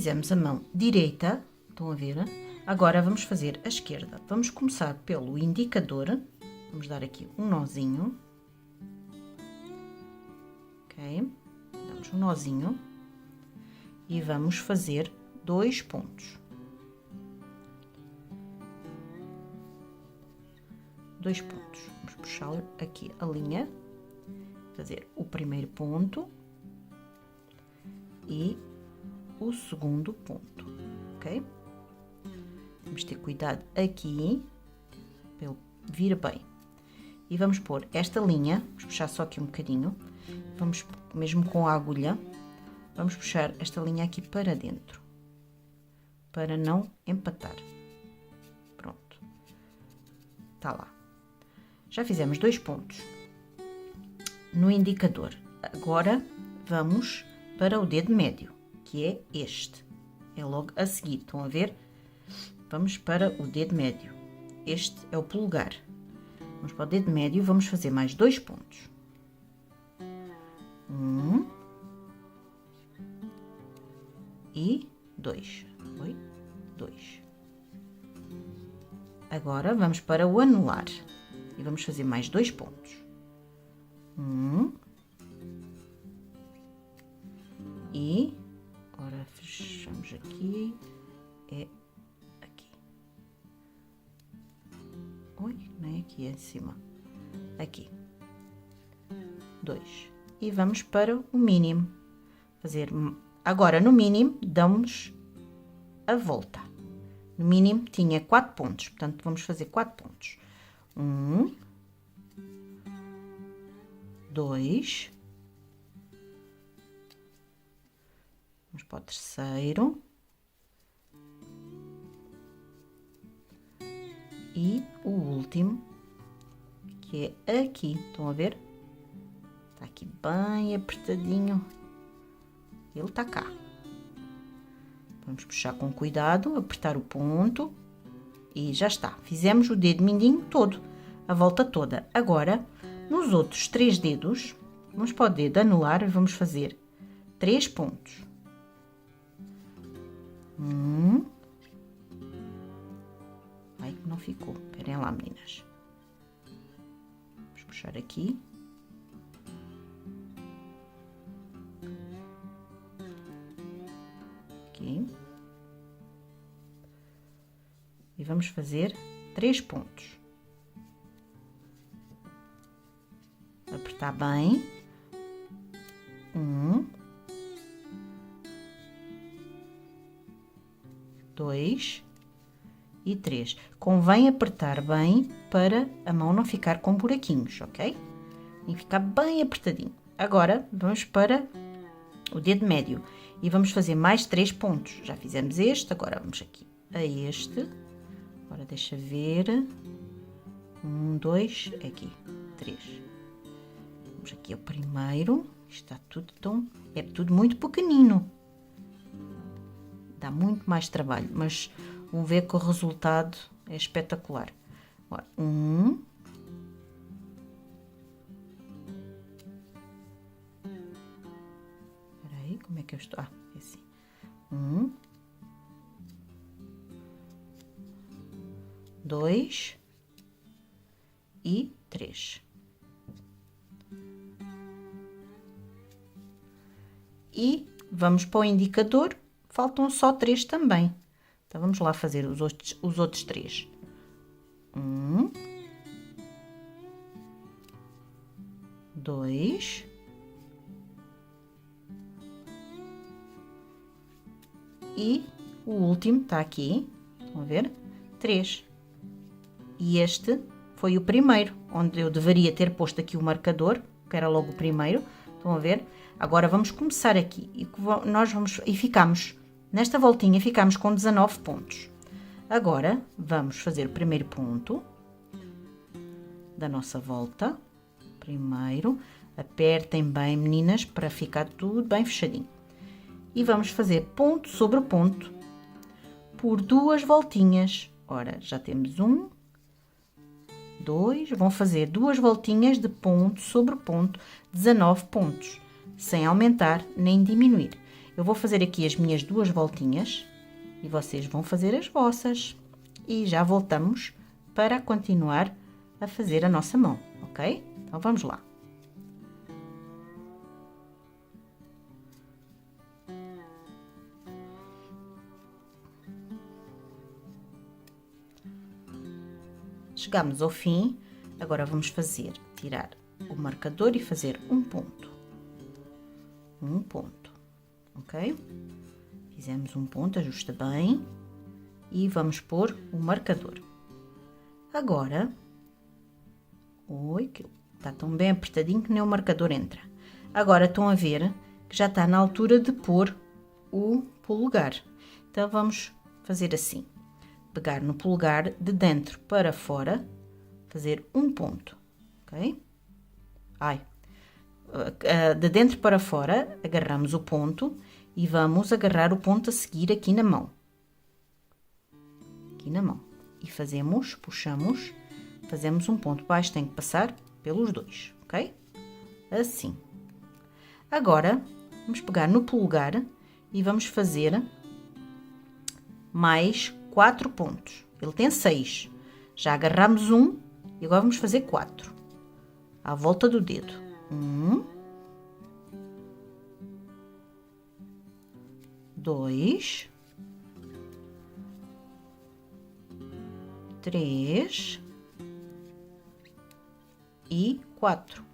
fizemos a mão direita, estão a ver? Agora vamos fazer a esquerda. Vamos começar pelo indicador, vamos dar aqui um nozinho, ok? Damos um nozinho e vamos fazer 2 pontos. 2 pontos. Vamos puxar aqui a linha, fazer o primeiro ponto e o segundo ponto, ok? Vamos ter cuidado aqui, para ele vir bem. E vamos pôr esta linha, vamos puxar só aqui um bocadinho, vamos, mesmo com a agulha, vamos puxar esta linha aqui para dentro, para não empatar. Pronto. Tá lá. Já fizemos 2 pontos no indicador. Agora vamos para o dedo médio, que é este. É logo a seguir, estão a ver? Vamos para o dedo médio. Este é o polegar. Vamos para o dedo médio, vamos fazer mais 2 pontos. 1 e 2. Foi 2. Agora vamos para o anular. E vamos fazer mais 2 pontos. 1 e agora fechamos aqui, é aqui. Oi, não é aqui, é em cima. Aqui. 2. E vamos para o mínimo. Agora no mínimo damos a volta. No mínimo tinha 4 pontos, portanto vamos fazer 4 pontos. 1, 2, vamos para o terceiro e o último, que é aqui, estão a ver? Está aqui bem apertadinho, ele está cá. Vamos puxar com cuidado, apertar o ponto. E já está, fizemos o dedo mindinho todo, a volta toda. Agora, nos outros 3 dedos, vamos para o dedo anular e vamos fazer 3 pontos. 1. Ai, não ficou. Esperem lá, meninas. Vamos puxar aqui. Aqui. E vamos fazer 3 pontos. Apertar bem. 1, 2 e 3. Convém apertar bem para a mão não ficar com buraquinhos, ok? Tem que ficar bem apertadinho. Agora vamos para o dedo médio e vamos fazer mais 3 pontos. Já fizemos este, agora vamos aqui a este. Agora deixa ver. 1, 2, aqui, 3. Vamos aqui ao primeiro. Está tudo tão... É tudo muito pequenino. Dá muito mais trabalho, mas vão ver que o resultado é espetacular. Agora, 1. Espera aí, como é que eu estou? Ah, é assim. 1. 2 e 3. E vamos para o indicador, faltam só 3 também. Então, vamos lá fazer os outros 3. 1, 2 e o último está aqui, estão a ver? 3. E este foi o primeiro, onde eu deveria ter posto aqui o marcador, que era logo o primeiro, estão a ver? Agora vamos começar aqui e ficamos, nesta voltinha ficamos com 19 pontos. Agora vamos fazer o primeiro ponto da nossa volta. Primeiro, apertem bem, meninas, para ficar tudo bem fechadinho. E vamos fazer ponto sobre ponto por 2 voltinhas. Ora, já temos 1, 2, vão fazer 2 voltinhas de ponto sobre ponto, 19 pontos, sem aumentar nem diminuir. Eu vou fazer aqui as minhas 2 voltinhas e vocês vão fazer as vossas. E já voltamos para continuar a fazer a nossa mão, ok? Então, vamos lá. Chegamos ao fim, agora vamos tirar o marcador e fazer um ponto. Um ponto, ok? Fizemos um ponto, ajusta bem e vamos pôr o marcador. Agora, que está tão bem apertadinho que nem o marcador entra. Agora estão a ver que já está na altura de pôr o polegar. Então, vamos fazer assim. Pegar no polegar de dentro para fora, fazer um ponto, ok? De dentro para fora, agarramos o ponto e vamos agarrar o ponto a seguir aqui na mão. Aqui na mão. E puxamos, fazemos um ponto baixo, tem que passar pelos 2, ok? Assim. Agora, vamos pegar no polegar e vamos fazer mais 4 pontos. Ele tem 6. Já agarramos um e agora vamos fazer 4. À volta do dedo. 1, 2, 3 e 4.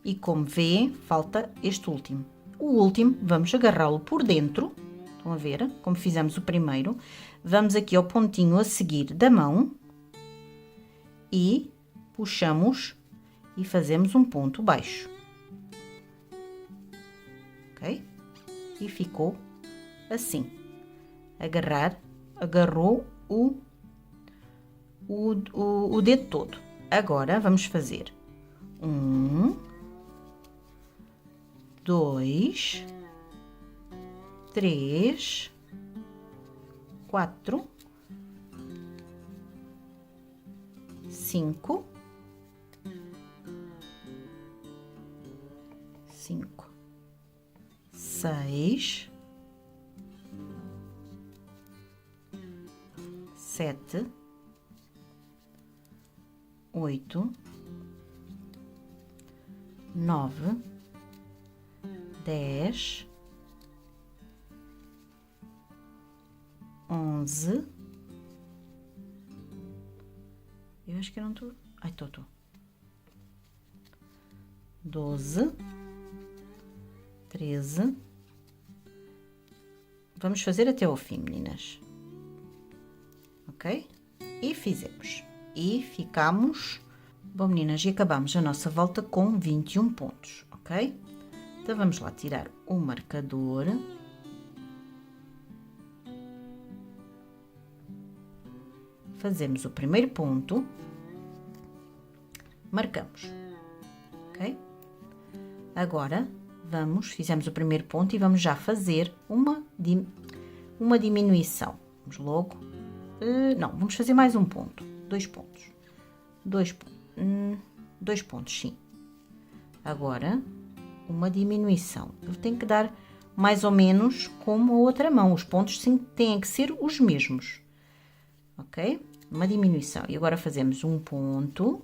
E como vê, falta este último. O último, vamos agarrá-lo por dentro. Estão a ver? Como fizemos o primeiro. Vamos aqui ao pontinho a seguir da mão. E puxamos e fazemos um ponto baixo. Ok? E ficou assim. Agarrou o dedo todo. Agora, vamos fazer 1, 2, 3, 4, 5, 6, 7, 8, 9, 10, 11. Eu acho que eu não tô. Ai, tô. 12, 13. Vamos fazer até ao fim, meninas. Ok? E fizemos. E ficamos. Bom, meninas, e acabamos a nossa volta com 21 pontos, ok? Então, vamos lá tirar o marcador. Fazemos o primeiro ponto. Marcamos, ok? Agora, fizemos o primeiro ponto e vamos já fazer uma diminuição. Vamos logo... não, vamos fazer mais um ponto. 2 pontos. 2 pontos, sim. Agora, uma diminuição. Eu tenho que dar mais ou menos como a outra mão. Os pontos sim, têm que ser os mesmos. Ok? Uma diminuição. E agora fazemos um ponto,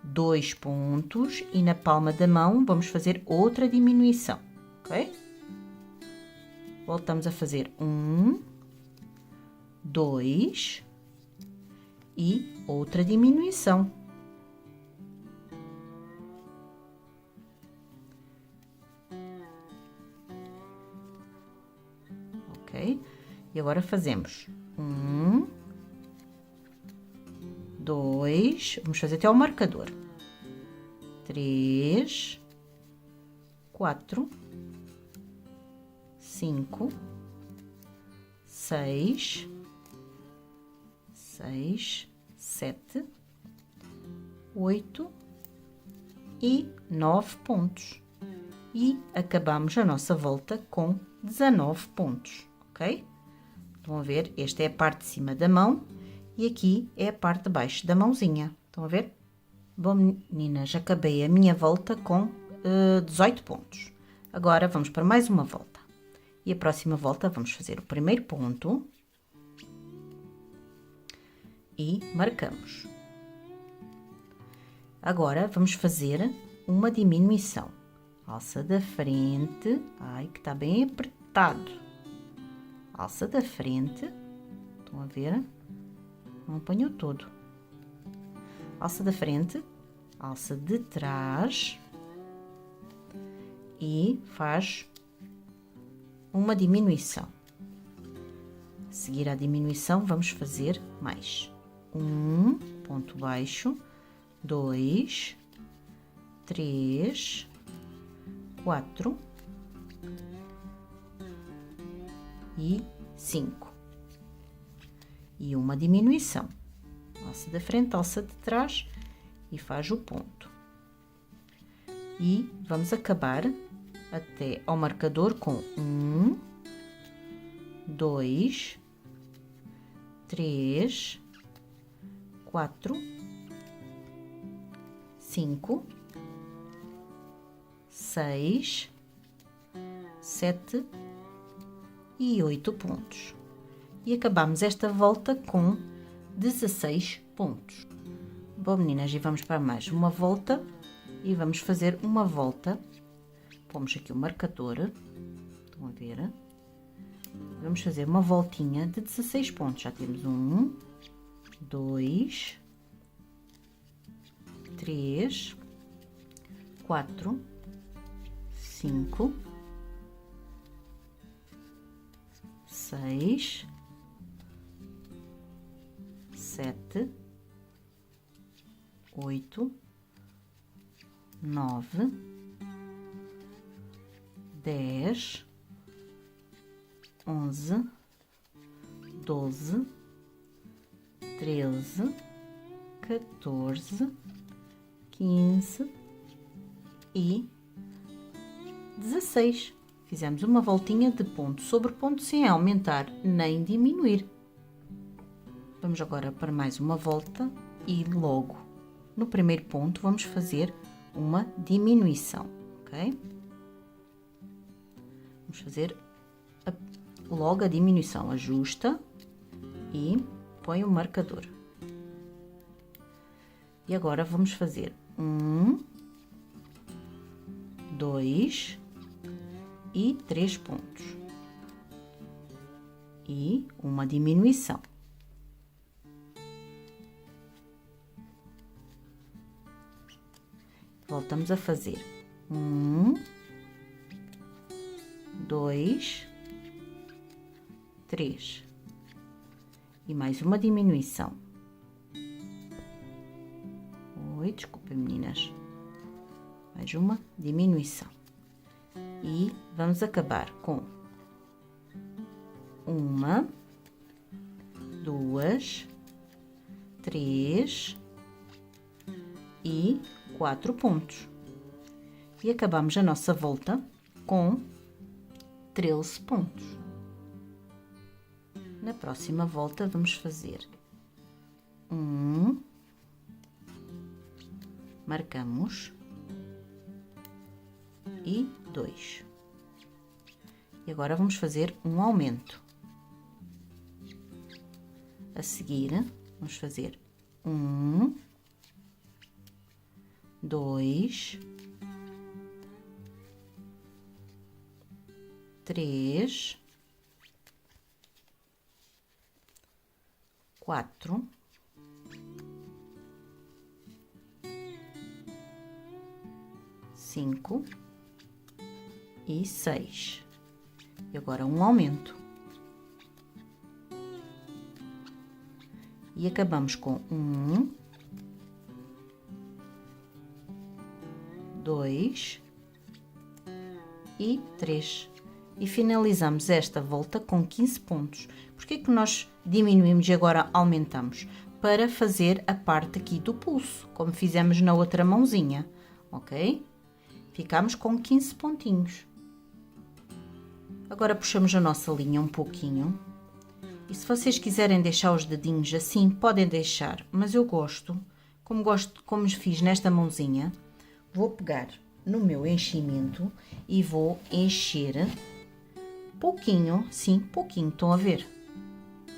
2 pontos e na palma da mão vamos fazer outra diminuição. Ok? Voltamos a fazer 1, 2 e outra diminuição. Ok? E agora fazemos 1, 2, vamos fazer até o marcador. 3, 4, 5, 6, 7, 8 e 9 pontos. E acabamos a nossa volta com 19 pontos, ok? Estão a ver? Esta é a parte de cima da mão e aqui é a parte de baixo da mãozinha. Estão a ver? Bom, meninas, acabei a minha volta com 18 pontos. Agora vamos para mais uma volta. E a próxima volta vamos fazer o primeiro ponto e marcamos. Agora vamos fazer uma diminuição. Alça da frente, ai que está bem apertado. Alça da frente, estão a ver? Não apanhou todo. Alça da frente, alça de trás e faz uma diminuição. A seguir à diminuição vamos fazer mais um ponto baixo, 2, 3, 4 e 5 e uma diminuição. Alça da frente, alça de trás e faz o ponto. E vamos acabar até ao marcador com 1, 2, 3, 4, 5, 6, 7 e 8 pontos. E acabamos esta volta com 16 pontos. Bom, meninas, e vamos para mais uma volta e vamos fazer uma volta. Pomos aqui o marcador, estão a ver? Vamos fazer uma voltinha de 16 pontos. Já temos 1, 2, 3, 4, 5, 6, 7, 8, 9, 10, 11, 12, 13, 14, 15 e 16. Fizemos uma voltinha de ponto sobre ponto sem aumentar nem diminuir. Vamos agora para mais uma volta e logo no primeiro ponto vamos fazer uma diminuição, ok? Vamos fazer logo a diminuição, ajusta e põe o marcador. E agora vamos fazer 1, 2 e 3 pontos. E uma diminuição. Voltamos a fazer 1, 2, 3 e mais uma diminuição. Oi, desculpem, meninas. Mais uma diminuição. E vamos acabar com 1, 2, 3 e 4 pontos. E acabamos a nossa volta com 13 pontos. Na próxima volta vamos fazer 1, marcamos, e 2. E agora vamos fazer um aumento. A seguir, vamos fazer 1, 2, 3, 4, 5 e 6. E agora um aumento. E acabamos com 1, 2 e 3. E finalizamos esta volta com 15 pontos. Por que que nós diminuímos e agora aumentamos? Para fazer a parte aqui do pulso, como fizemos na outra mãozinha, ok? Ficamos com 15 pontinhos. Agora puxamos a nossa linha um pouquinho. E se vocês quiserem deixar os dedinhos assim, podem deixar. Mas eu gosto, como fiz nesta mãozinha, vou pegar no meu enchimento e vou encher pouquinho, sim, pouquinho, estão a ver?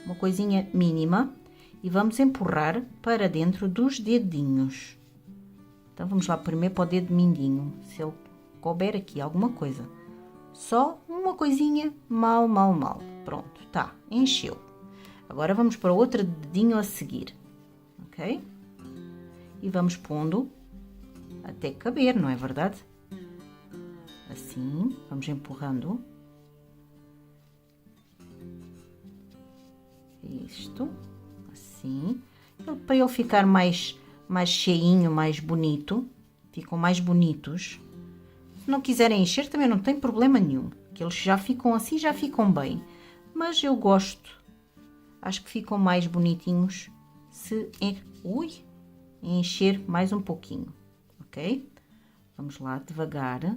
Uma coisinha mínima e vamos empurrar para dentro dos dedinhos. Então vamos lá primeiro para o dedo mindinho, se ele couber aqui alguma coisa. Só uma coisinha, mal. Pronto, tá, encheu. Agora vamos para o outro dedinho a seguir, ok? E vamos pondo até caber, não é verdade? Assim, vamos empurrando. Isto, assim. Para ele ficar mais cheinho, mais bonito. Ficam mais bonitos. Se não quiserem encher, também não tem problema nenhum. Que eles já ficam assim, já ficam bem. Mas eu gosto. Acho que ficam mais bonitinhos se encher mais um pouquinho, ok? Vamos lá devagar.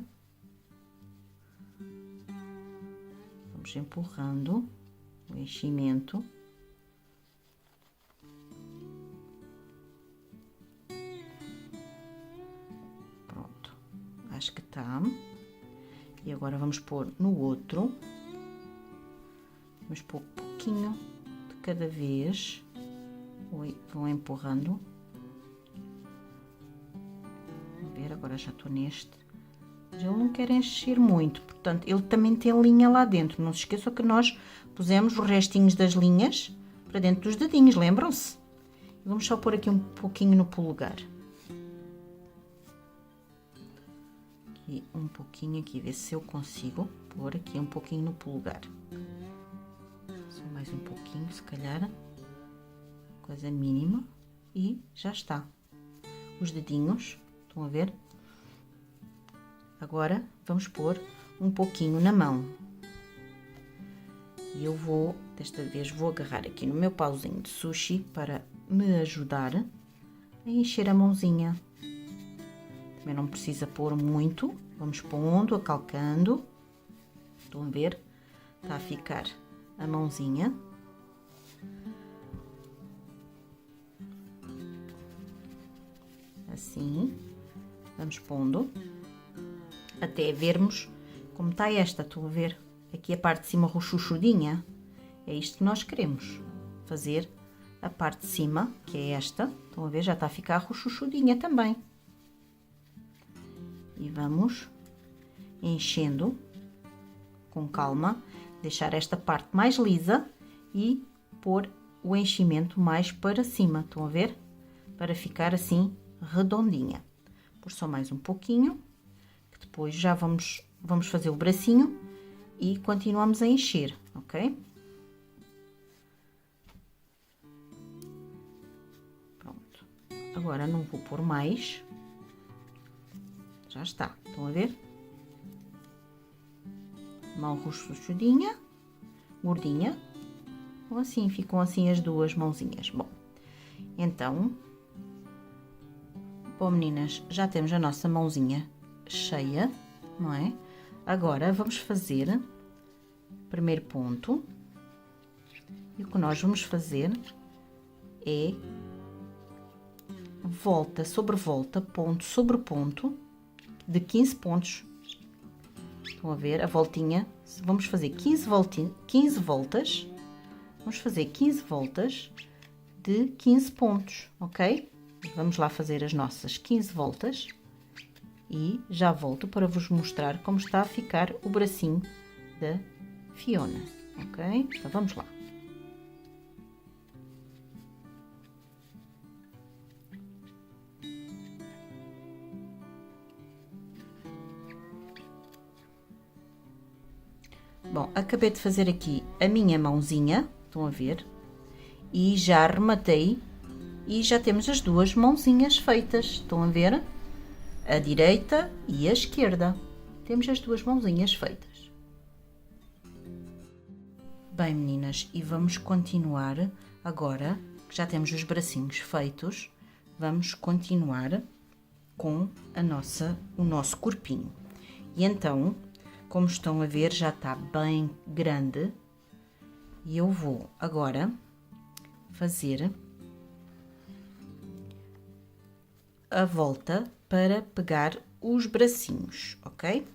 Vamos empurrando o enchimento. Pronto, acho que tá. E agora vamos pôr no outro. Vamos pôr um pouquinho de cada vez. Vão empurrando. Vamos ver, agora já estou neste. Mas ele não quer encher muito, portanto, ele também tem linha lá dentro. Não se esqueçam que nós pusemos os restinhos das linhas para dentro dos dedinhos, lembram-se? Vamos só pôr aqui um pouquinho no polegar. Aqui um pouquinho aqui, ver se eu consigo pôr aqui um pouquinho no polegar. Só mais um pouquinho, se calhar. Coisa mínima. E já está. Os dedinhos, estão a ver? Agora, vamos pôr um pouquinho na mão. E eu vou, desta vez, vou agarrar aqui no meu pauzinho de sushi para me ajudar a encher a mãozinha. Também não precisa pôr muito. Vamos pondo, acalcando. Estão a ver? Está a ficar a mãozinha. Assim. Vamos pondo. Até vermos como está esta, estão a ver? Aqui a parte de cima rochuchudinha. É isto que nós queremos. Fazer a parte de cima, que é esta. Estão a ver? Já está a ficar rochuchudinha também. E vamos enchendo com calma. Deixar esta parte mais lisa e pôr o enchimento mais para cima. Estão a ver? Para ficar assim redondinha. Por só mais um pouquinho. Depois já vamos fazer o bracinho e continuamos a encher, ok? Pronto. Agora não vou pôr mais. Já está, estão a ver? Mão roxudinha, gordinha. Então assim, ficam assim as duas mãozinhas. Bom, então, bom meninas, já temos a nossa mãozinha cheia, não é? Agora vamos fazer o primeiro ponto e o que nós vamos fazer é volta sobre volta, ponto sobre ponto de 15 pontos. Estão a ver a voltinha? Vamos fazer 15 voltas. Vamos fazer 15 voltas de 15 pontos, ok? Vamos lá fazer as nossas 15 voltas. E já volto para vos mostrar como está a ficar o bracinho da Fiona, ok? Então vamos lá. Bom, acabei de fazer aqui a minha mãozinha, estão a ver? E já rematei e já temos as duas mãozinhas feitas, estão a ver? A direita e a esquerda. Temos as duas mãozinhas feitas. Bem, meninas, e vamos continuar agora, que já temos os bracinhos feitos, vamos continuar com o nosso corpinho. E então, como estão a ver, já está bem grande e eu vou agora fazer a volta para pegar os bracinhos, ok?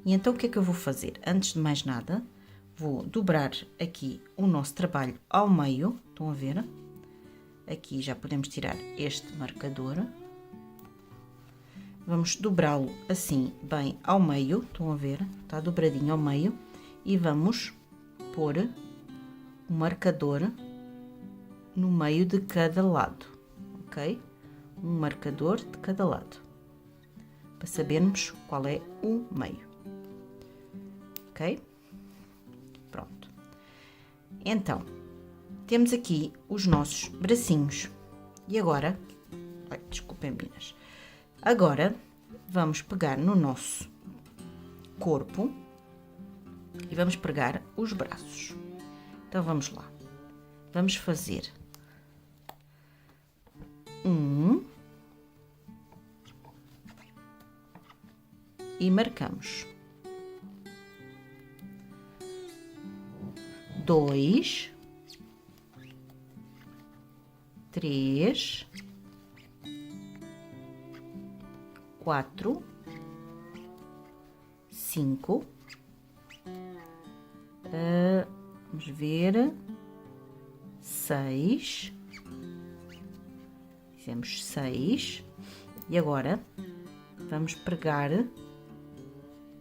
E então o que é que eu vou fazer? Antes de mais nada, vou dobrar aqui o nosso trabalho ao meio, estão a ver? Aqui já podemos tirar este marcador. Vamos dobrá-lo assim bem ao meio, estão a ver? Está dobradinho ao meio. E vamos pôr o marcador no meio de cada lado, ok? Um marcador de cada lado, para sabermos qual é o meio, ok? Pronto. Então, temos aqui os nossos bracinhos. E agora, ai, desculpem meninas, agora vamos pegar no nosso corpo e vamos pregar os braços. Então vamos lá, vamos fazer e marcamos 2, 3, 4, 5, vamos ver, 6, fizemos 6, e agora vamos pregar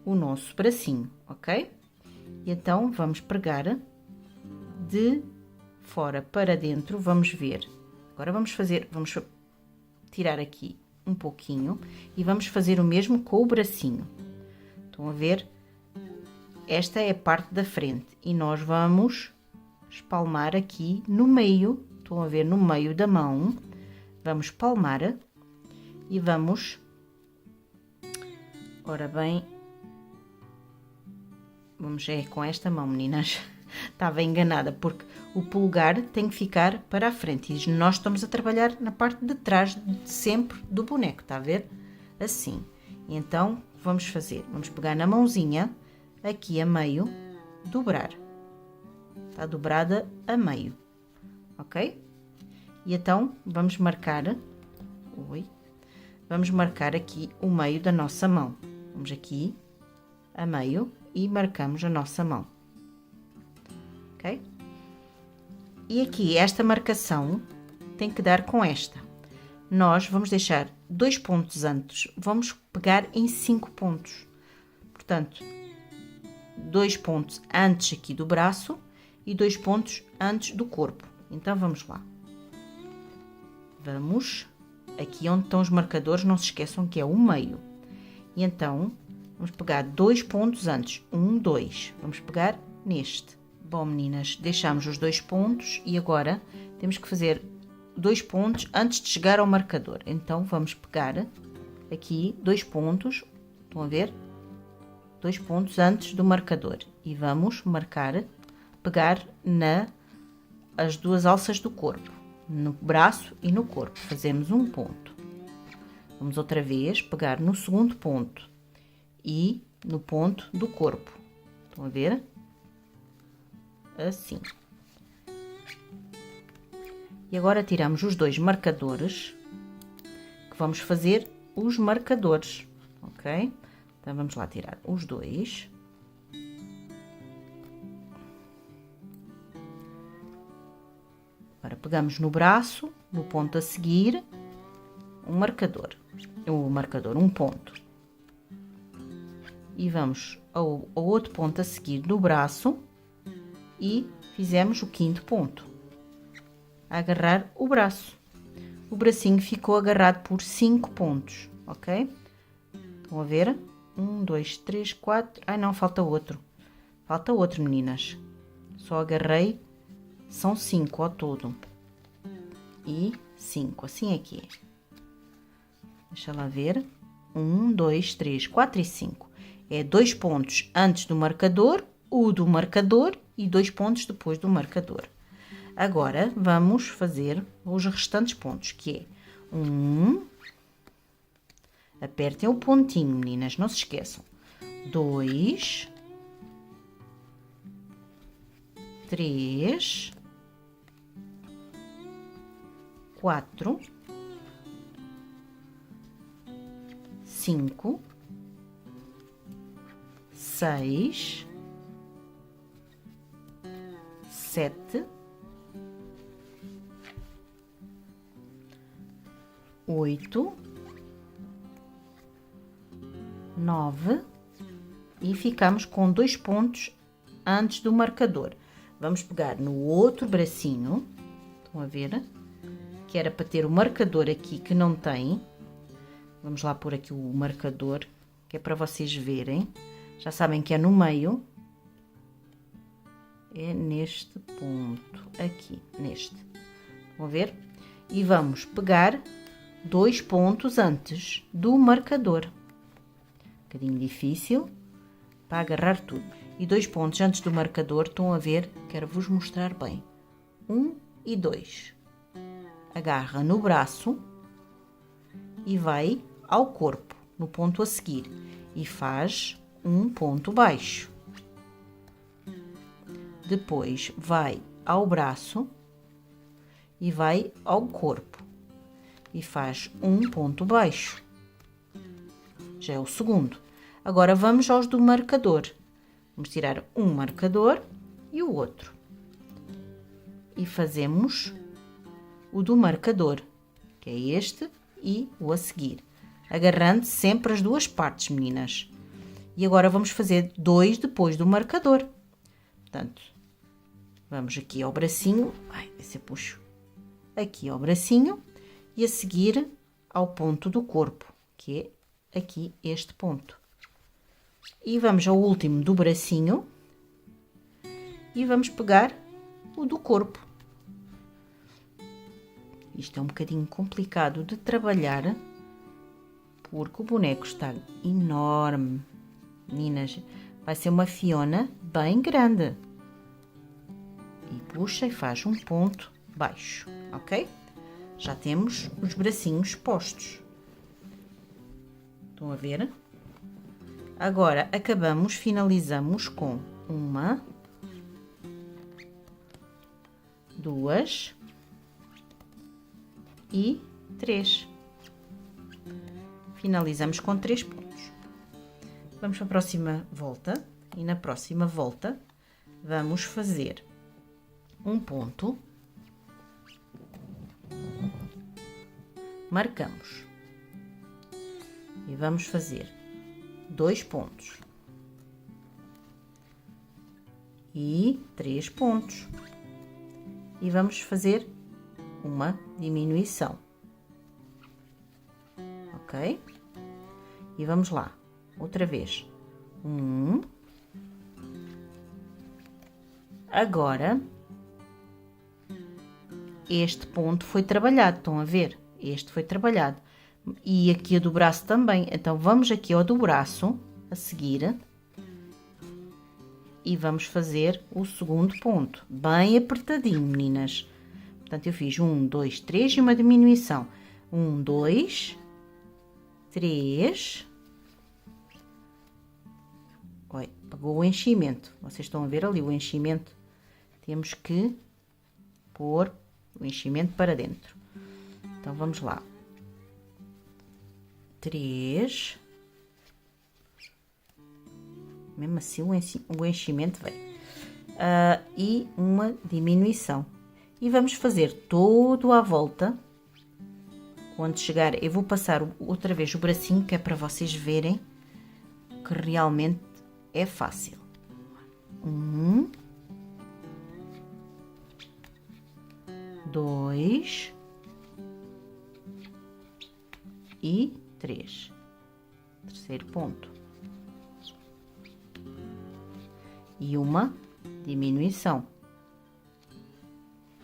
o nosso bracinho, ok? E então vamos pregar de fora para dentro, vamos ver. Agora vamos tirar aqui um pouquinho e vamos fazer o mesmo com o bracinho. Estão a ver? Esta é a parte da frente e nós vamos espalmar aqui no meio, estão a ver, no meio da mão, vamos palmar e vamos, ora bem, vamos com esta mão, meninas, estava enganada, porque o polegar tem que ficar para a frente e nós estamos a trabalhar na parte de trás sempre do boneco, está a ver? Assim, então vamos pegar na mãozinha, aqui a meio, dobrar, está dobrada a meio, ok? E então vamos marcar aqui o meio da nossa mão, vamos aqui a meio e marcamos a nossa mão, ok? E aqui esta marcação tem que dar com esta, nós vamos deixar 2 pontos antes, vamos pegar em 5 pontos, portanto 2 pontos antes aqui do braço e 2 pontos antes do corpo. Então vamos lá, vamos aqui onde estão os marcadores, não se esqueçam que é o meio, e então vamos pegar 2 pontos antes, 1, 2, vamos pegar neste. Bom meninas, deixamos os 2 pontos e agora temos que fazer 2 pontos antes de chegar ao marcador, então vamos pegar aqui 2 pontos, estão a ver? 2 pontos antes do marcador e vamos pegar as duas alças do corpo, no braço e no corpo, fazemos um ponto. Vamos outra vez pegar no segundo ponto e no ponto do corpo, estão a ver? Assim. E agora tiramos os 2 marcadores, que vamos fazer os marcadores, ok? Então vamos lá tirar os 2. Agora pegamos no braço, no ponto a seguir, um ponto. E vamos ao outro ponto a seguir no braço e fizemos o 5º ponto. A agarrar o braço. O bracinho ficou agarrado por 5 pontos, ok? Estão a ver? 1, 2, 3, 4... Ai, não, falta outro. Falta outro, meninas. Só agarrei, são 5 ao todo. E 5, assim aqui. Deixa lá ver. 1, 2, 3, 4 e 5. É 2 pontos antes do marcador, o do marcador e 2 pontos depois do marcador. Agora, vamos fazer os restantes pontos, que é 1... Apertem o pontinho, meninas, não se esqueçam. 2, 3, 4, 5 6, 7, 8, 9 e ficamos com 2 pontos antes do marcador. Vamos pegar no outro bracinho, estão a ver? Que era para ter o marcador aqui que não tem. Vamos lá pôr aqui o marcador, que é para vocês verem. Já sabem que é no meio. É neste ponto, aqui, neste. Estão a ver? E vamos pegar 2 pontos antes do marcador. Um bocadinho difícil para agarrar tudo. E 2 pontos antes do marcador, estão a ver? Quero vos mostrar bem. 1 e 2. Agarra no braço e vai ao corpo, no ponto a seguir. E faz um ponto baixo. Depois vai ao braço e vai ao corpo. E faz um ponto baixo. Já é o segundo. Agora vamos aos do marcador. Vamos tirar um marcador e o outro. E fazemos o do marcador, que é este e o a seguir. Agarrando sempre as duas partes, meninas. E agora vamos fazer 2 depois do marcador. Portanto, vamos aqui ao bracinho. Ai, esse eu puxo. Aqui ao bracinho e a seguir ao ponto do corpo, que é aqui este ponto. E vamos ao último do bracinho e vamos pegar o do corpo. Isto é um bocadinho complicado de trabalhar porque o boneco está enorme. Meninas, vai ser uma Fiona bem grande. E puxa e faz um ponto baixo, ok? Já temos os bracinhos postos. Estão a ver? Agora, finalizamos com 1, 2 e 3. Finalizamos com 3 pontos. Vamos para a próxima volta e na próxima volta vamos fazer um ponto, marcamos e vamos fazer 2 pontos e 3 pontos e vamos fazer uma diminuição, ok? E vamos lá, outra vez, agora este ponto foi trabalhado, estão a ver? Este foi trabalhado. E aqui a do braço também. Então, vamos aqui ao do braço, a seguir. E vamos fazer o segundo ponto. Bem apertadinho, meninas. Portanto, eu fiz 1, 2, 3 e uma diminuição. 1, 2, 3. Olha, pegou o enchimento. Vocês estão a ver ali o enchimento? Temos que pôr o enchimento para dentro. Então, vamos lá. 3. Mesmo assim, o enchimento veio. E uma diminuição. E vamos fazer todo à volta. Quando chegar, eu vou passar outra vez o bracinho, que é para vocês verem que realmente é fácil. 1, 2 e 3. Terceiro ponto. E uma diminuição.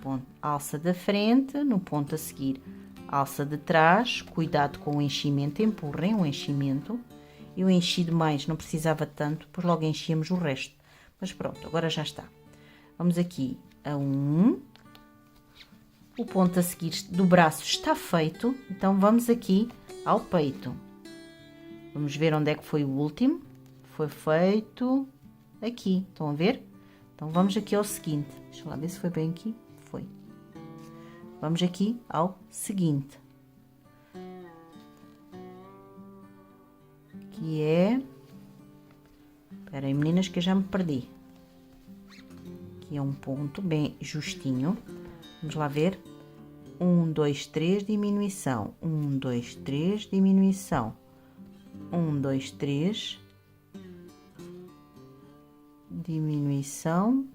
Ponto, alça da frente, no ponto a seguir, alça de trás, cuidado com o enchimento, empurrem o enchimento. Eu enchi demais, não precisava tanto, pois logo enchíamos o resto. Mas pronto, agora já está. Vamos aqui a 1. O ponto a seguir do braço está feito, então vamos aqui ao peito. Vamos ver onde é que foi o último. Foi feito aqui, estão a ver? Então, vamos aqui ao seguinte. Deixa eu lá ver se foi bem aqui. Foi. Vamos aqui ao seguinte. Que é... Espera aí, meninas, que eu já me perdi. Aqui é um ponto bem justinho. Vamos lá ver. 1, 2, 3, diminuição. 1, 2, 3, diminuição. 1, 2, 3, diminuição.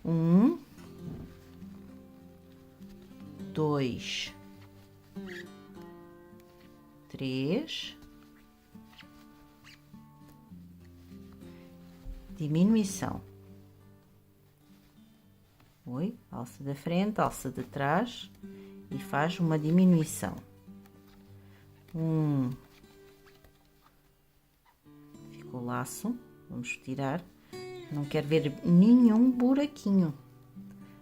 1, 2, 3, diminuição. Oi, alça da frente, alça de trás e faz uma diminuição. Ficou laço, vamos tirar. Não quero ver nenhum buraquinho.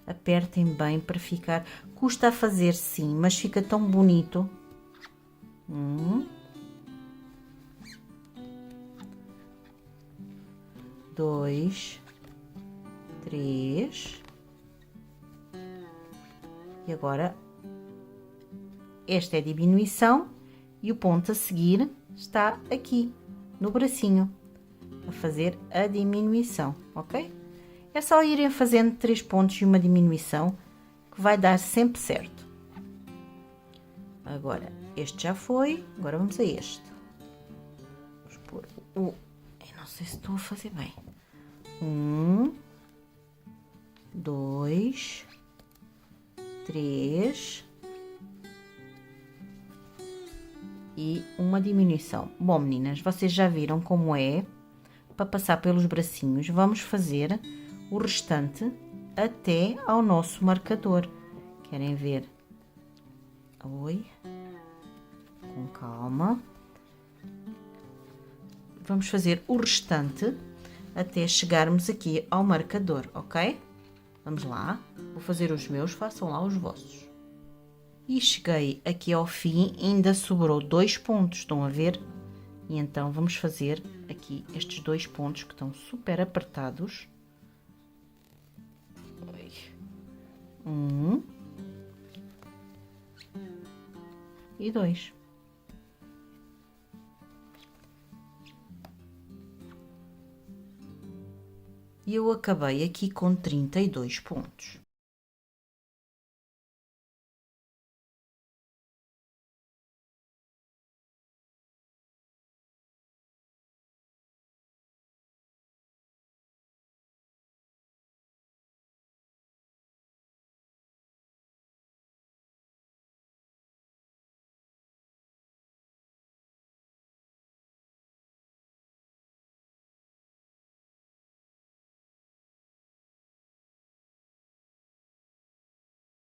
Apertem bem para ficar. Custa a fazer, sim, mas fica tão bonito. 2, 3. E agora, esta é a diminuição e o ponto a seguir está aqui, no bracinho, a fazer a diminuição, ok? É só irem fazendo 3 pontos e uma diminuição, que vai dar sempre certo. Agora, este já foi, agora vamos a este. Vamos pôr o... Eu não sei se estou a fazer bem. 1, 2, 3 e uma diminuição. Bom, meninas, vocês já viram como é para passar pelos bracinhos. Vamos fazer o restante até ao nosso marcador. Querem ver? Oi, com calma. Vamos fazer o restante até chegarmos aqui ao marcador, ok? Vamos lá, vou fazer os meus, façam lá os vossos. E cheguei aqui ao fim, ainda sobrou 2 pontos, estão a ver? E então vamos fazer aqui estes 2 pontos que estão super apertados. 1 e 2. E eu acabei aqui com 32 pontos.